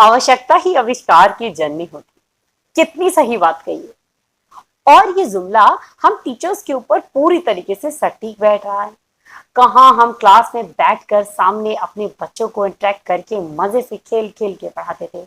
आवश्यकता ही आविष्कार की जननी होती। कितनी सही बात कही है। और ये जुमला हम टीचर्स के ऊपर पूरी तरीके से सटीक बैठ रहा है। कहाँ हम क्लास में बैठकर सामने अपने बच्चों को इंटरेक्ट करके मजे से खेल खेल के पढ़ाते थे,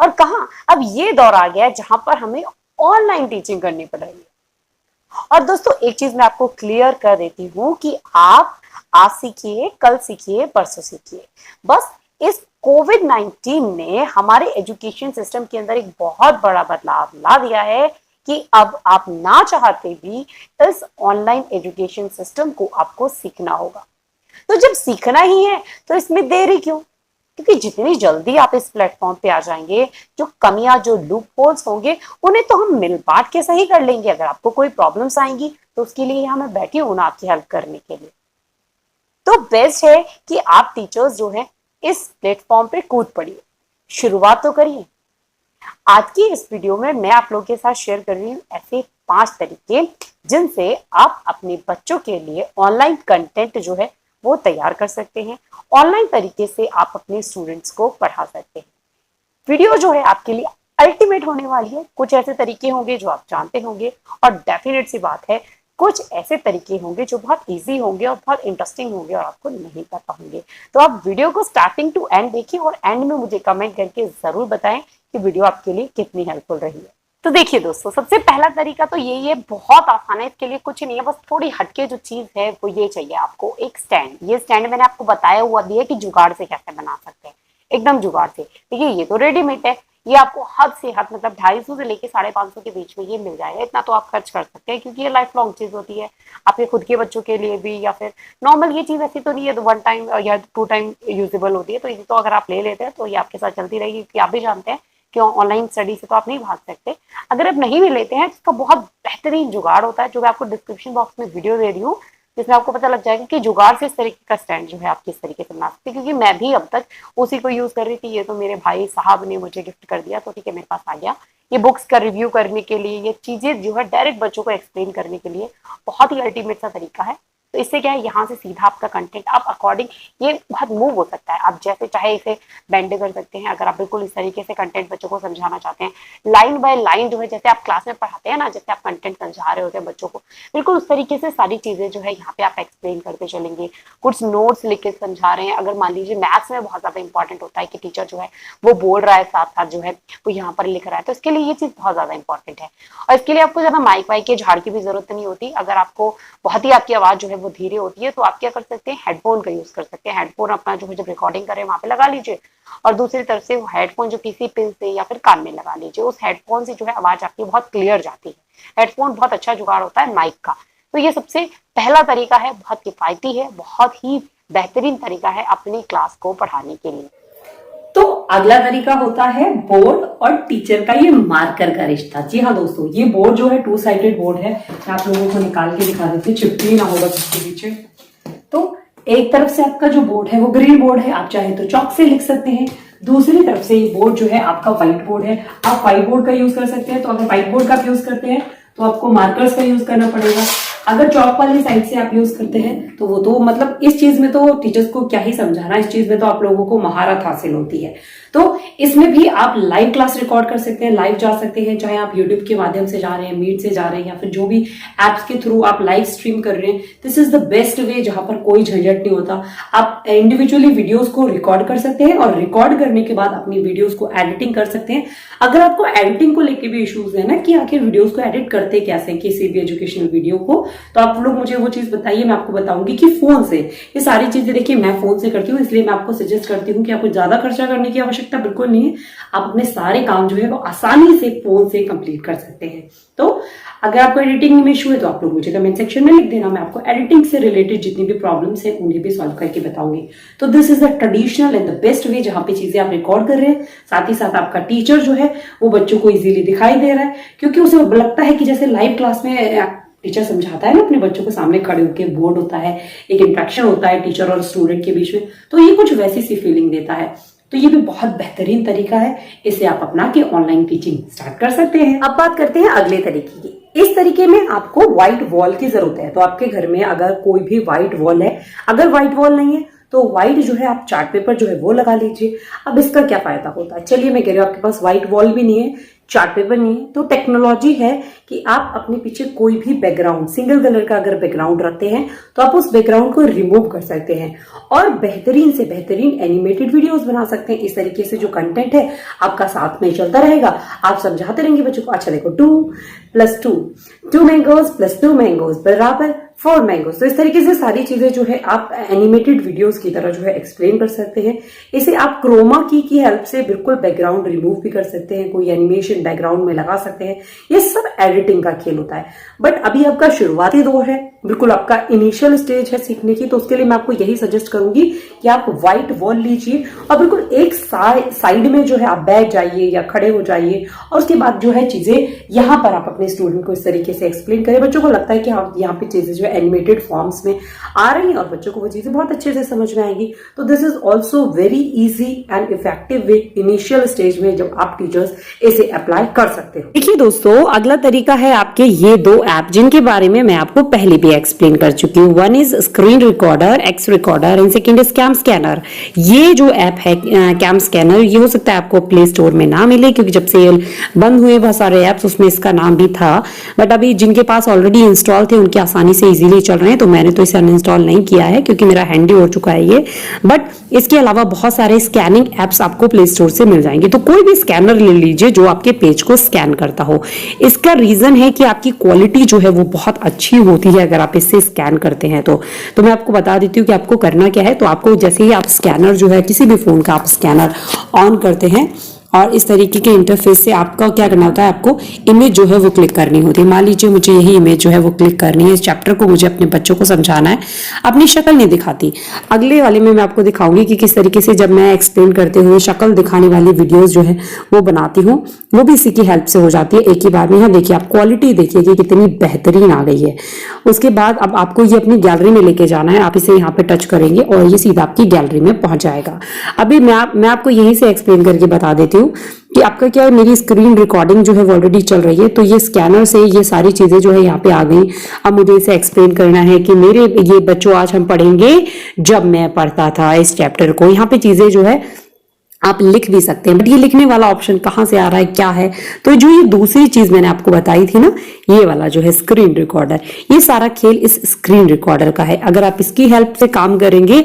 और कहाँ अब ये दौर आ गया है जहां पर हमें ऑनलाइन टीचिंग करनी पड़ रही है। और दोस्तों, एक चीज मैं आपको क्लियर कर देती हूँ कि आप आज सीखिए, कल सीखिए, परसों सीखिए, बस इस कोविड-19 ने हमारे एजुकेशन सिस्टम के अंदर एक बहुत बड़ा बदलाव ला दिया है कि अब आप ना चाहते भी इस ऑनलाइन एजुकेशन सिस्टम को आपको सीखना होगा। तो जब सीखना ही है तो इसमें देरी क्यों? क्योंकि जितनी जल्दी आप इस प्लेटफॉर्म पे आ जाएंगे, जो कमियां, जो लूप होल्स होंगे, उन्हें तो हम मिल बांट के सही कर लेंगे। अगर आपको कोई प्रॉब्लम्स आएंगी तो उसके लिए यहाँ मैं बैठी हूं ना आपकी हेल्प करने के लिए। तो बेस्ट है कि आप टीचर्स जो है इस प्लेटफॉर्म पे कूद पड़िए, शुरुआत तो करिए। आज की इस वीडियो में मैं आप लोगों के साथ शेयर कर रही हूँ ऐसे 5 तरीके जिनसे आप अपने बच्चों के लिए ऑनलाइन कंटेंट जो है वो तैयार कर सकते हैं। ऑनलाइन तरीके से आप अपने स्टूडेंट्स को पढ़ा सकते हैं। वीडियो जो है आपके लिए अल्टीमेट होने वाली है। कुछ ऐसे तरीके होंगे जो आप जानते होंगे, और डेफिनेट सी बात है कुछ ऐसे तरीके होंगे जो बहुत इजी होंगे और बहुत इंटरेस्टिंग होंगे और आपको नहीं पता होंगे। तो आप वीडियो को स्टार्टिंग टू एंड देखिए और एंड में मुझे कमेंट करके जरूर बताएं कि वीडियो आपके लिए कितनी हेल्पफुल रही है। तो देखिए दोस्तों, सबसे पहला तरीका तो यही है, बहुत आसान है। इसके लिए कुछ नहीं है, बस थोड़ी हटके जो चीज है वो ये चाहिए आपको, एक स्टैंड। ये स्टैंड मैंने आपको बताया हुआ दिया कि जुगाड़ से कैसे बना सकते हैं, एकदम जुगाड़ से। देखिए ये तो रेडीमेड है, ये आपको हद से हद मतलब 250 से लेके 550 के बीच में ये मिल जाएगा। इतना तो आप खर्च कर सकते हैं क्योंकि ये लाइफ लॉन्ग चीज होती है, आपके खुद के बच्चों के लिए भी, या फिर नॉर्मल ये चीज ऐसी तो नहीं है तो 1 टाइम या 2 टाइम यूजेबल होती है। तो ये तो अगर आप ले लेते हैं तो ये आपके साथ चलती रहेगी, क्योंकि आप भी जानते हैं कि ऑनलाइन स्टडी से तो आप नहीं भाग सकते। अगर आप नहीं भी लेते हैं तो इसका बहुत बेहतरीन जुगाड़ होता है, जो मैं आपको डिस्क्रिप्शन बॉक्स में वीडियो दे रही हूँ, जिसमें आपको पता लग जाएगा कि जुगाड़ से इस तरीके का स्टैंड जो है आप किस तरीके से बना सकते हैं। क्योंकि मैं भी अब तक उसी को यूज कर रही थी। ये तो मेरे भाई साहब ने मुझे गिफ्ट कर दिया, तो ठीक है, मेरे पास आ गया। ये बुक्स का रिव्यू करने के लिए, ये चीजें जो है डायरेक्ट बच्चों को एक्सप्लेन करने के लिए बहुत ही अल्टीमेट सा तरीका है। तो इससे क्या है, यहाँ से सीधा आपका कंटेंट आप अकॉर्डिंग, ये बहुत मूव हो सकता है, आप जैसे चाहे इसे बेंड कर सकते हैं। अगर आप बिल्कुल इस तरीके से कंटेंट बच्चों को समझाना चाहते हैं, लाइन बाय लाइन जो है, जैसे आप क्लास में पढ़ाते हैं ना, जैसे आप कंटेंट समझा रहे होते हैं बच्चों को, बिल्कुल उस तरीके से सारी चीजें जो है यहाँ पे आप एक्सप्लेन करते चलेंगे। कुछ नोट्स लिख के समझा रहे हैं। अगर मान लीजिए मैथ्स में बहुत ज्यादा इंपॉर्टेंट होता है कि टीचर जो है वो बोल रहा है, साथ साथ जो है वो यहाँ पर लिख रहा है, तो इसके लिए ये चीज बहुत ज्यादा इंपॉर्टेंट है। और इसके लिए आपको ज्यादा माइक वाइक के झाड़ की भी जरूरत नहीं होती। अगर आपको बहुत ही आपकी आवाज जो है वो धीरे होती है तो आप क्या कर सकते हैं, हेडफोन का यूज कर सकते हैं। हेडफोन अपना जो है जब रिकॉर्डिंग करें वहां पे लगा लीजिए, और दूसरी तरफ से वो हेडफोन जो किसी पिन से या फिर कान में लगा लीजिए। उस हेडफोन से जो है आवाज आपकी बहुत क्लियर जाती है। हेडफोन बहुत अच्छा जुगाड़ होता है माइक का। तो ये सबसे पहला तरीका है, बहुत किफायती है, बहुत ही बेहतरीन तरीका है अपनी क्लास को पढ़ाने के लिए। तो अगला तरीका होता है बोर्ड और टीचर का ये मार्कर का रिश्ता। जी हाँ दोस्तों, ये बोर्ड जो है 2 साइडेड बोर्ड है। मैं आप लोगों को निकाल के दिखा देती हूँ, चिपकी ना होगा इसके पीछे। तो एक तरफ से आपका जो बोर्ड है वो ग्रीन बोर्ड है, आप चाहे तो चॉक से लिख सकते हैं। दूसरी तरफ से ये बोर्ड जो है आपका व्हाइट बोर्ड है, आप व्हाइट बोर्ड का यूज कर सकते हैं। तो अगर व्हाइट बोर्ड का आप यूज करते हैं तो आपको मार्कर्स का यूज करना पड़ेगा। अगर चौक वाली साइड से आप यूज करते हैं तो वो तो मतलब इस चीज में तो टीचर्स को क्या ही समझाना, इस चीज में तो आप लोगों को महारत हासिल होती है। तो इसमें भी आप लाइव क्लास रिकॉर्ड कर सकते हैं, लाइव जा सकते हैं, चाहे आप यूट्यूब के माध्यम से जा रहे हैं, मीट से जा रहे हैं, या फिर जो भी एप्स के थ्रू आप लाइव स्ट्रीम कर रहे हैं। This is the best way, जहां पर कोई झंझट नहीं होता। आप इंडिविजुअली वीडियोस को रिकॉर्ड कर सकते हैं और रिकॉर्ड करने के बाद अपनी वीडियोस को एडिटिंग कर सकते हैं। अगर आपको एडिटिंग को लेके भी इश्यूज है ना कि आखिर वीडियोस को एडिट करते कैसे किसी भी एजुकेशनल वीडियो को, तो आप लोग मुझे वो चीज बताइए, मैं आपको बताऊंगी कि फोन से ये सारी चीजें। देखिए मैं फोन से करती हूँ, इसलिए मैं आपको सजेस्ट करती हूँ कि आपको ज्यादा खर्चा करने की आवश्यकता बिल्कुल नहीं है। आप अपने सारे काम जो है वो आसानी से फोन से कंप्लीट कर सकते हैं। तो अगर आपको एडिटिंग में इशू है तो आप लोग मुझे कमेंट सेक्शन में लिख देना, मैं आपको एडिटिंग से रिलेटेड जितनी भी प्रॉब्लम्स है उन्हें भी सॉल्व करके बताऊंगी। तो this is the traditional and the best way, जहां पे चीजें आप रिकॉर्ड कर रहे हैं, साथ ही साथ आपका टीचर जो है वो बच्चों को इजीली दिखाई दे रहा है, क्योंकि उसे लगता है कि जैसे लाइव क्लास में टीचर समझाता है ना अपने बच्चों को सामने खड़े होकर, बोर्ड होता है, एक इंटरेक्शन होता है टीचर और स्टूडेंट के बीच में, तो ये कुछ वैसी सी फीलिंग देता है। तो ये भी बहुत बेहतरीन तरीका है, इसे आप अपना के ऑनलाइन टीचिंग स्टार्ट कर सकते हैं। अब बात करते हैं अगले तरीके की। इस तरीके में आपको व्हाइट वॉल की जरूरत है। तो आपके घर में अगर कोई भी व्हाइट वॉल है, अगर व्हाइट वॉल नहीं है तो व्हाइट जो है आप चार्ट पेपर जो है वो लगा लीजिए। अब इसका क्या फायदा होता है, चलिए मैं कह रही हूँ आपके पास व्हाइट वॉल भी नहीं है, चार्ट पेपर नहीं है, तो टेक्नोलॉजी है कि आप अपने पीछे कोई भी बैकग्राउंड, सिंगल कलर का अगर बैकग्राउंड रखते हैं तो आप उस बैकग्राउंड को रिमूव कर सकते हैं और बेहतरीन से बेहतरीन एनिमेटेड वीडियोस बना सकते हैं। इस तरीके से जो कंटेंट है आपका साथ में चलता रहेगा, आप समझाते रहेंगे बच्चों को। अच्छा देखो 2 + 2, 2 मैंगोज + 2 मैंगोज बराबर 4 मैंगोज। तो इस तरीके से सारी चीजें जो है आप एनिमेटेड वीडियोस की तरह जो है एक्सप्लेन कर सकते हैं। इसे आप क्रोमा की हेल्प से बिल्कुल बैकग्राउंड रिमूव भी कर सकते हैं, कोई एनिमेशन बैकग्राउंड में लगा सकते हैं। ये सब एडिटिंग का खेल होता है। बट अभी आपका शुरुआती दौर है, बिल्कुल आपका इनिशियल स्टेज है सीखने की, तो उसके लिए मैं आपको यही सजेस्ट करूंगी कि आप व्हाइट वॉल लीजिए और बिल्कुल एक साइड में जो है आप बैठ जाइए या खड़े हो जाइए और उसके बाद जो है चीजें यहाँ पर आप अपने स्टूडेंट को इस तरीके से एक्सप्लेन करें। बच्चों को लगता है कि हाँ यहाँ पे चीजें जो है एनिमेटेड फॉर्म्स में आ रही हैं और बच्चों को वो चीजें बहुत अच्छे से समझ में आएंगी। तो this is also very easy and effective way initial stage में जब आप टीचर्स इसे अप्लाई कर सकते हो। देखिए दोस्तों, अगला तरीका है आपके ये 2 ऐप जिनके बारे में मैं आपको पहले भी एक्सप्लेन कर चुकी हूँ। One is screen recorder, X recorder and second is CamScanner. ये जो ऐप है कैम स्कैनर, ये हो सकता है आपको प्ले स्टोर में ना मिले क्योंकि जब से बंद हुए बहुत सारे ऐप्स उसमें इसका नाम भी था, बट अभी जिनके पास ऑलरेडी इंस्टॉल थे उनके आसानी से इजीली चल रहे हैं, तो मैंने तो इसे अनइंस्टॉल नहीं किया है क्योंकि मेरा हैंडी हो चुका है ये। बट इसके अलावा बहुत सारे स्कैनिंग एप्स आपको प्ले स्टोर से मिल जाएंगे, तो कोई भी स्कैनर ले लीजिए जो आपके पेज को स्कैन करता हो। इसका रीजन है कि आपकी क्वालिटी जो है वो बहुत अच्छी होती है अगर आप इससे स्कैन करते हैं तो मैं आपको बता देती हूँ कि आपको करना क्या है। तो आपको जैसे ही आप स्कैनर जो है किसी भी फोन का आप स्कैनर ऑन करते हैं और इस तरीके के इंटरफेस से आपका क्या करना होता है, आपको इमेज जो है वो क्लिक करनी होती है। मान लीजिए मुझे यही इमेज जो है वो क्लिक करनी है, इस चैप्टर को मुझे अपने बच्चों को समझाना है, अपनी शक्ल नहीं दिखाती। अगले वाले में मैं आपको दिखाऊंगी कि किस तरीके से जब मैं एक्सप्लेन करते हुए शक्ल दिखाने वाली वीडियोस जो है वो बनाती हूँ, वो भी इसी की हेल्प से हो जाती है एक ही बार में। यहाँ देखिए आप क्वालिटी देखिए कि कितनी बेहतरीन आ गई है। उसके बाद अब आपको ये अपनी गैलरी में लेके जाना है, आप इसे यहाँ पे टच करेंगे और ये सीधा आपकी गैलरी में पहुंच जाएगा। अभी मैं आपको यहीं से एक्सप्लेन करके बता देती हूँ कि आपका क्या है, मेरी स्क्रीन रिकॉर्डिंग जो है वो ऑलरेडी चल रही है, तो ये स्कैनर से ये सारी चीजें जो है यहाँ पे आ गई। अब मुझे इसे एक्सप्लेन करना है कि मेरे ये बच्चों आज हम पढ़ेंगे जब मैं पढ़ता था इस चैप्टर को। यहाँ पे चीजें जो है आप लिख भी सकते हैं, बट ये लिखने वाला ऑप्शन कहाँ से आ रहा है, क्या है, तो जो ये दूसरी चीज मैंने आपको बताई थी ना, ये वाला जो है स्क्रीन रिकॉर्डर, ये सारा खेल इस स्क्रीन रिकॉर्डर का है। अगर आप इसकी हेल्प से काम करेंगे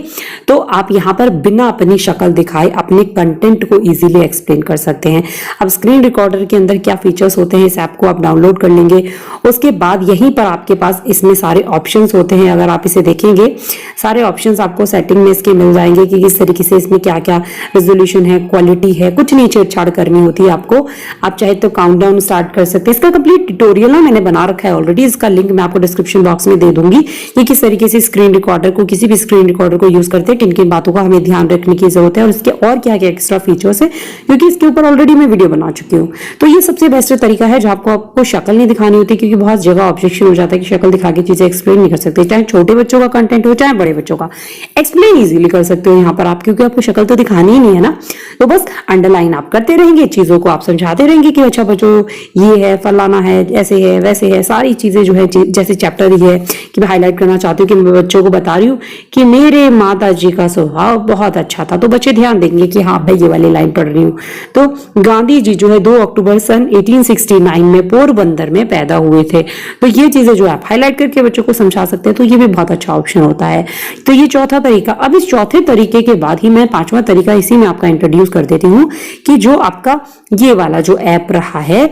तो आप यहाँ पर बिना अपनी शक्ल दिखाए अपने कंटेंट को इजीली एक्सप्लेन कर सकते हैं। अब स्क्रीन रिकॉर्डर के अंदर क्या फीचर्स होते हैं, इस ऐप को आप डाउनलोड कर लेंगे, उसके बाद यहीं पर आपके पास इसमें सारे ऑप्शंस होते हैं। अगर आप इसे देखेंगे सारे ऑप्शंस आपको सेटिंग में इसके मिल जाएंगे कि किस तरीके से इसमें क्या क्या रेजोल्यूशन है, क्वालिटी है, कुछ नहीं छेड़छाड़ करनी होती है आपको। आप चाहे तो काउंटडाउन स्टार्ट कर सकते हैं। इसका कंप्लीट ट्यूटोरियल ना मैंने बना रखा है ऑलरेडी, इसका लिंक मैं आपको डिस्क्रिप्शन बॉक्स में दे दूंगी कि किस तरीके से स्क्रीन रिकॉर्डर को, किसी भी स्क्रीन रिकॉर्डर को यूज करते हैं, किन किन बातों का हमें ध्यान रखने की जरूरत है और इसके और क्या क्या एक्स्ट्रा फीचर्स है, क्योंकि इसके ऊपर ऑलरेडी मैं वीडियो बना चुकी हूँ। तो ये सबसे बेस्ट तरीका है जो आपको शक्ल नहीं दिखानी होती, क्योंकि बहुत जगह ऑब्जेक्शन हो जाता है कि शक्ल दिखा के चीजें एक्सप्लेन नहीं कर सकते, चाहे छोटे बच्चों का कंटेंट हो चाहे बड़े बच्चों का, एक्सप्लेन इजीली कर सकते हो यहाँ पर आप, क्योंकि आपको शक्ल तो दिखानी ही नहीं है ना। तो बस अंडरलाइन आप करते रहेंगे, चीजों को आप समझाते रहेंगे कि अच्छा बच्चों ये है, फलाना है, ऐसे है, वैसे है, सारी चीजें जो है जैसे चैप्टर ये है कि मैं हाईलाइट करना चाहती हूँ कि मैं बच्चों को बता रही हूँ कि मेरे माता जी का स्वभाव बहुत अच्छा था, तो बच्चे ध्यान देंगे कि हाँ भाई ये वाली लाइन पढ़ रही हूँ। तो गांधी जी जो है 2 अक्टूबर सन 1869 में पोरबंदर में पैदा हुए थे। तो ये चीजें जो आप हाईलाइट करके बच्चों को समझा सकते हैं, तो ये भी बहुत अच्छा ऑप्शन होता है। तो ये चौथा तरीका। अब इस चौथे तरीके के बाद ही मैं 5वां तरीका इसी में आपका इंट्रोड्यूस कर देती हूँ कि जो आपका ये वाला जो ऐप रहा है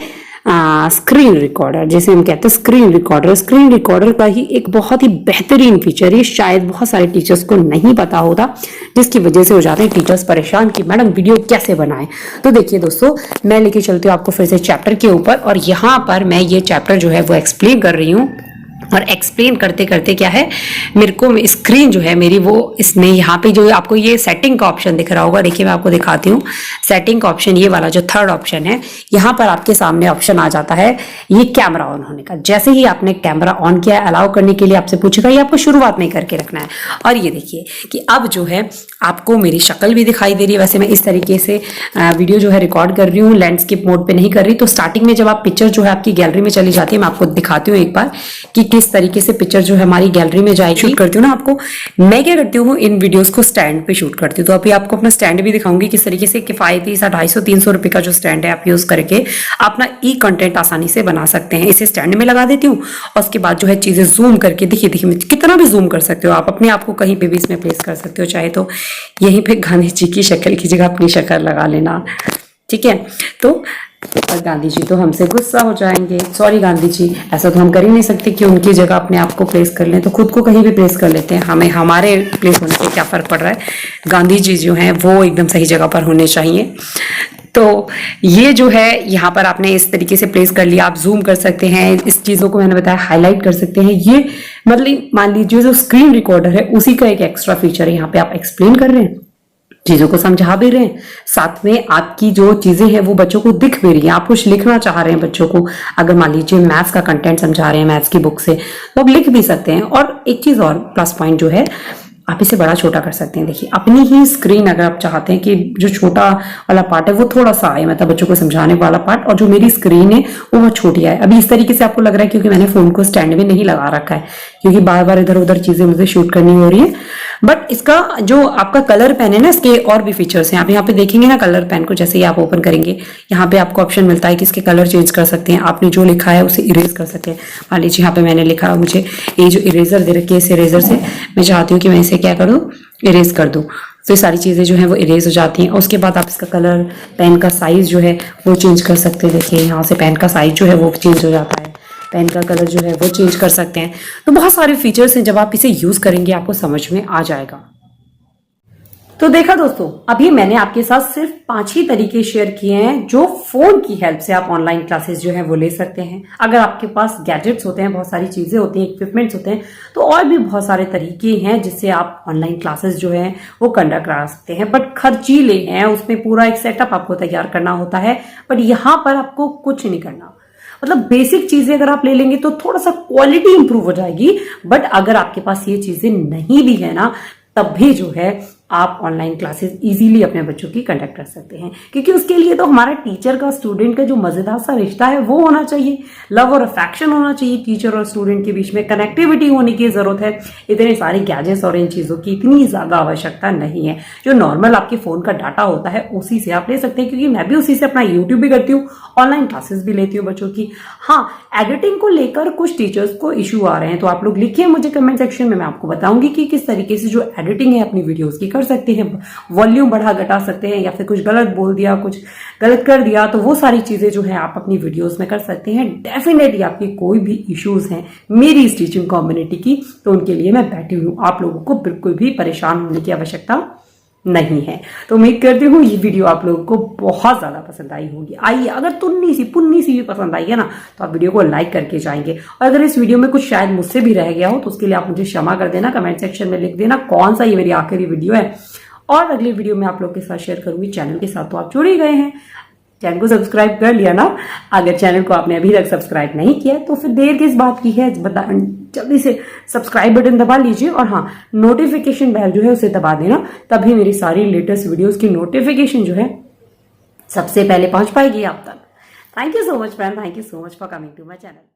स्क्रीन रिकॉर्डर, जैसे हम कहते हैं स्क्रीन रिकॉर्डर का ही एक बहुत ही बेहतरीन फीचर है। शायद बहुत सारे टीचर्स को नहीं पता होता, जिसकी वजह से हो जाते हैं टीचर्स परेशान कि मैडम वीडियो कैसे बनाएं। तो देखिए दोस्तों, मैं लेके चलती हूँ आपको फिर से चैप्टर के ऊपर, और यहाँ पर मैं ये चैप्टर जो है वो एक्सप्लेन कर रही हूँ। और एक्सप्लेन करते करते क्या है, मेरे को स्क्रीन जो है मेरी वो इसमें यहाँ पे जो आपको ये सेटिंग का ऑप्शन दिख रहा होगा, देखिए मैं आपको दिखाती हूँ। सेटिंग का ऑप्शन ये वाला जो थर्ड ऑप्शन है, यहाँ पर आपके सामने ऑप्शन आ जाता है ये कैमरा ऑन होने का। जैसे ही आपने कैमरा ऑन किया, अलाउ करने के लिए आपसे पूछेगा, ये आपको शुरुआत में करके रखना है। और ये देखिए कि अब जो है आपको मेरी शक्ल भी दिखाई दे रही है। वैसे मैं इस तरीके से वीडियो जो है रिकॉर्ड कर रही हूँ, लैंडस्केप मोड पे नहीं कर रही। तो स्टार्टिंग में जब आप पिक्चर जो है आपकी गैलरी में चली जाती है, मैं आपको दिखाती हूँ एक बार कि देखिए इस तरीके से पिक्चर जो है हमारी गैलरी में जाएगी। शूट करती हूँ ना आपको, मैं क्या करती हूँ इन वीडियोस को स्टैंड पे शूट करती हूँ। तो अभी आपको अपना स्टैंड भी दिखाऊंगी किस तरीके से किफायती सा 250-300 रुपए का जो स्टैंड है आप यूज करके अपना ई कंटेंट आसानी से बना सकते हैं। इसे स्टैंड में लगा देती हूँ और उसके बाद जो है चीजें जूम करके देखिए कितना भी जूम कर सकते हो आप, अपने आप को कहीं पे भी इसमें प्लेस कर सकते हो। चाहे तो यहीं पे गांधी जी की शक्ल की जगह अपनी शक्ल लगा लेना, ठीक है। तो और गांधी जी तो हमसे गुस्सा हो जाएंगे, सॉरी गांधी जी, ऐसा तो हम कर ही नहीं सकते कि उनकी जगह अपने आप को प्लेस कर लें, तो खुद को कहीं भी प्लेस कर लेते हैं। हमें हमारे प्लेस होने से क्या फर्क पड़ रहा है, गांधी जी जो हैं वो एकदम सही जगह पर होने चाहिए। तो ये जो है यहाँ पर आपने इस तरीके से प्लेस कर लिया, आप जूम कर सकते हैं, इस चीज़ों को मैंने बताया हाईलाइट कर सकते हैं। ये मतलब मान लीजिए जो स्क्रीन रिकॉर्डर है उसी का एक एक्स्ट्रा फीचर है। यहाँ पे आप एक्सप्लेन कर रहे हैं, चीजों को समझा भी रहे हैं, साथ में आपकी जो चीजें हैं वो बच्चों को दिख भी रही है। आप कुछ लिखना चाह रहे हैं बच्चों को, अगर मान लीजिए मैथ्स का कंटेंट समझा रहे हैं मैथ्स की बुक से, तो आप लिख भी सकते हैं। और एक चीज और प्लस पॉइंट जो है, आप इसे बड़ा छोटा कर सकते हैं। देखिए अपनी ही स्क्रीन, अगर आप चाहते हैं कि जो छोटा वाला पार्ट है वो थोड़ा सा आए, मतलब बच्चों को समझाने वाला पार्ट, और जो मेरी स्क्रीन है वो बहुत छोटी है। अभी इस तरीके से आपको लग रहा है क्योंकि मैंने फोन को स्टैंड में नहीं लगा रखा है, क्योंकि बार बार इधर उधर चीजें मुझे शूट करनी हो रही है। बट इसका जो आपका कलर पेन है ना, इसके और भी फीचर्स हैं। आप यहाँ पे देखेंगे ना कलर पेन को, जैसे ही आप ओपन करेंगे यहाँ पे आपको ऑप्शन मिलता है कि इसके कलर चेंज कर सकते हैं, आपने जो लिखा है उसे इरेज कर सकते हैं। मान लीजिए यहाँ पे मैंने लिखा, मुझे ये जो इरेजर दे रखी है, इस इरेजर से मैं चाहती हूँ कि मैं इसे क्या करूँ, इरेज कर दूं, तो ये सारी चीजें जो है वो इरेज हो जाती हैं। उसके बाद आप इसका कलर, पेन का साइज जो है वो चेंज कर सकते हैं। देखिए यहाँ से पेन का साइज जो है वो चेंज हो जाता है, पेन का कलर जो है वो चेंज कर सकते हैं। तो बहुत सारे फीचर्स हैं, जब आप इसे यूज करेंगे आपको समझ में आ जाएगा। तो देखा दोस्तों, अभी मैंने आपके साथ सिर्फ 5 ही तरीके शेयर किए हैं जो फोन की हेल्प से आप ऑनलाइन क्लासेस जो है वो ले सकते हैं। अगर आपके पास गैजेट्स होते हैं, बहुत सारी चीजें होती हैं, इक्विपमेंट्स होते हैं, तो और भी बहुत सारे तरीके हैं जिससे आप ऑनलाइन क्लासेस जो है वो कंडक्ट करा सकते हैं। बट खर्चीले हैं, उसमें पूरा एक सेटअप आपको तैयार करना होता है। बट यहाँ पर आपको कुछ नहीं करना, मतलब बेसिक चीजें अगर आप ले लेंगे तो थोड़ा सा क्वालिटी इंप्रूव हो जाएगी। बट अगर आपके पास ये चीजें नहीं भी है ना, तब भी जो है आप ऑनलाइन क्लासेस इजीली अपने बच्चों की कंडक्ट कर सकते हैं, क्योंकि उसके लिए तो हमारा टीचर का स्टूडेंट का जो मजेदार सा रिश्ता है वो होना चाहिए, लव और अफेक्शन होना चाहिए टीचर और स्टूडेंट के बीच में, कनेक्टिविटी होने की जरूरत है। इतने सारे गैजेट्स और इन चीजों की इतनी ज्यादा आवश्यकता नहीं है। जो नॉर्मल आपके फोन का डाटा होता है उसी से आप ले सकते हैं, क्योंकि मैं भी उसी से अपना यूट्यूब भी करती हूँ, ऑनलाइन क्लासेस भी लेती हूँ बच्चों की। हाँ, एडिटिंग को लेकर कुछ टीचर्स को इशू आ रहे हैं, तो आप लोग लिखिए मुझे कमेंट सेक्शन में, मैं आपको बताऊंगी कि किस तरीके से जो एडिटिंग है अपनी वीडियोस की कर सकते हैं। वॉल्यूम बढ़ा घटा सकते हैं, या फिर कुछ गलत बोल दिया, कुछ गलत कर दिया, तो वो सारी चीजें जो है आप अपनी वीडियोस में कर सकते हैं। डेफिनेटली आपकी कोई भी इश्यूज हैं मेरी इस टीचिंग कम्युनिटी की, तो उनके लिए मैं बैठी हूँ। आप लोगों को बिल्कुल भी परेशान होने की आवश्यकता नहीं है। तो उम्मीद करती हूँ ये वीडियो आप लोगों को बहुत ज्यादा पसंद आई होगी। आइए, अगर तुन्नी सी पुन्नी सी भी पसंद आई है ना, तो आप वीडियो को लाइक करके जाएंगे। और अगर इस वीडियो में कुछ शायद मुझसे भी रह गया हो तो उसके लिए आप मुझे क्षमा कर देना, कमेंट सेक्शन में लिख देना कौन सा ये मेरी आखिरी वीडियो है, और अगली वीडियो में आप लोग के साथ शेयर करूंगी चैनल के साथ। तो आप जुड़ ही गए हैं, चैनल को सब्सक्राइब कर लिया ना। अगर चैनल को आपने अभी तक सब्सक्राइब नहीं किया तो फिर देर किस बात की है, जल्दी से सब्सक्राइब बटन दबा लीजिए, और हाँ, नोटिफिकेशन बेल जो है उसे दबा देना, तभी मेरी सारी लेटेस्ट वीडियोस की नोटिफिकेशन जो है सबसे पहले पहुंच पाएगी आप तक। Thank you so much friend, thank you so much for coming to my channel.